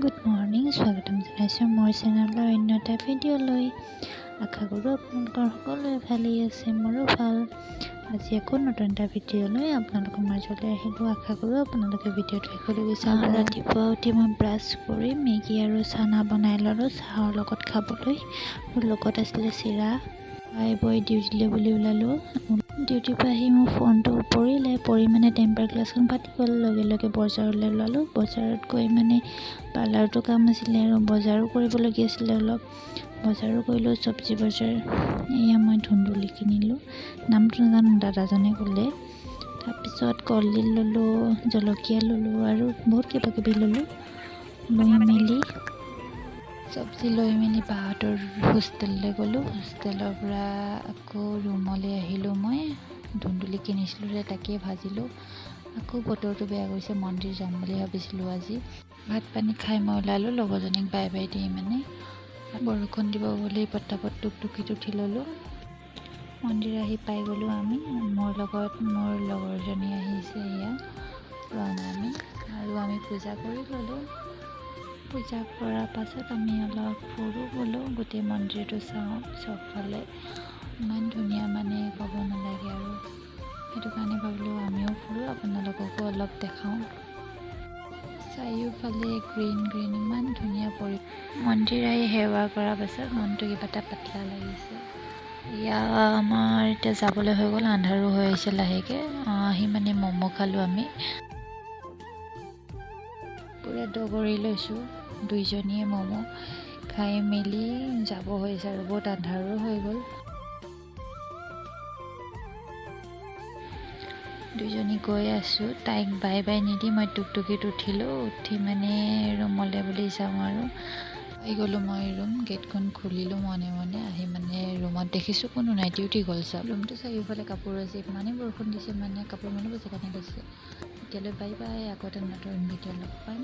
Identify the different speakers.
Speaker 1: Good morning, স্বাগতম জনাইছোঁ মোৰ চেনেলৰ অন্য এটা ভিডিঅ'লৈ। আশা কৰোঁ আপোনালোকৰ সকলোৱে ভালেই আছে, মোৰো ভাল। আজি আকৌ নতুন এটা ভিডিঅ'লৈ আপোনালোকৰ মাজলৈ আহিলোঁ। আশা কৰোঁ আপোনালোকে ভিডিঅ'টো শেষলৈকে চাব। ৰাতিপুৱা উঠি মই ব্ৰাছ কৰি মেগী আৰু চানা বনাই ল'লোঁ চাহৰ লগত খাবলৈ। মোৰ লগত আছিলে চিৰা। খাই বৈ ডিউটিলৈ বুলি ওলালোঁ। ডিউটিৰ পৰা আহি মোৰ ফোনটো পৰি মানে টেম্পাৰ গ্লাছখন ফাটি গ'ল। লগে লগে বজাৰলৈ ওলালোঁ। বজাৰত গৈ মানে পাৰ্লাৰটো কাম আছিলে আৰু বজাৰো কৰিবলগীয়া আছিলে অলপ। বজাৰো কৰিলোঁ, চব্জি বজাৰ। এয়া মই ধুন্দুলি কিনিলোঁ, নামটো নাজানো, দাদাজনে ক'লে। তাৰপিছত কলডিল ল'লোঁ, জলকীয়া ল'লোঁ আৰু বহুত কিবাকিবি ল'লোঁ। লৈ মেলি চব্জি লৈ মেলি বাহঁতৰ হোষ্টেললৈ গ'লোঁ। হোষ্টেলৰ পৰা আকৌ ৰুমলৈ আহিলোঁ। মই ধুন্দুলি কিনিছিলোঁ যে তাকেই ভাজিলোঁ। আকৌ বতৰটো বেয়া কৰিছে, মন্দিৰ যাম বুলি ভাবিছিলোঁ আজি। ভাত পানী খাই মই ওলালোঁ, লগৰজনীক বাই বাই দি মানে। বৰষুণ দিব বুলি পটাপট টুকটুকিত উঠি ল'লোঁ। মন্দিৰ আহি পাই গ'লোঁ আমি। মোৰ লগত মোৰ লগৰজনী আহিছে, এয়া প্ৰণামী। আৰু আমি পূজা কৰি ল'লোঁ। পূজা কৰাৰ পাছত আমি অলপ ফুৰোঁ বোলো, গোটেই মন্দিৰটো চাওঁ। চবফালে ইমান ধুনীয়া মানে ক'ব নালাগে আৰু। সেইটো কাৰণে ভাবিলোঁ আমিও ফুৰোঁ, আপোনালোককো অলপ দেখাওঁ। চাৰিওফালে গ্ৰীণ ইমান ধুনীয়া মন্দিৰ আহি সেৱা কৰাৰ পাছত মনটো কিবা এটা পাতলা লাগিছে। এয়া আমাৰ এতিয়া যাবলৈ হৈ গ'ল, আন্ধাৰো হৈ আহিছে লাহেকৈ। আহি মানে ম'ম' খালোঁ আমি। পূৰা দগৰি লৈছোঁ দুইজনীয়ে ম'ম' খাই মেলি যাব হৈছে আৰু বহুত আন্ধাৰো হৈ গ'ল। দুইজনী গৈ আছোঁ, তাইক বাই বাই নিদি মই টুকটুকিত উঠিলোঁ। উঠি মানে ৰুমলৈ বুলি যাওঁ আৰু আহি গ'লোঁ। মই ৰুম গেটখন খুলিলোঁ মনে মনে। আহি মানে ৰুমত দেখিছোঁ কোনো নাই, ডিউটি গ'ল চব। ৰুমটো চাৰিওফালে কাপোৰ আছে, ইমানেই বৰষুণ দিছে মানে কাপোৰ মেলিব জেগা নাপাইছে। এতিয়ালৈ বাই বাই, আকৌ এটা নতুন ভিডিঅ' লগ পাম।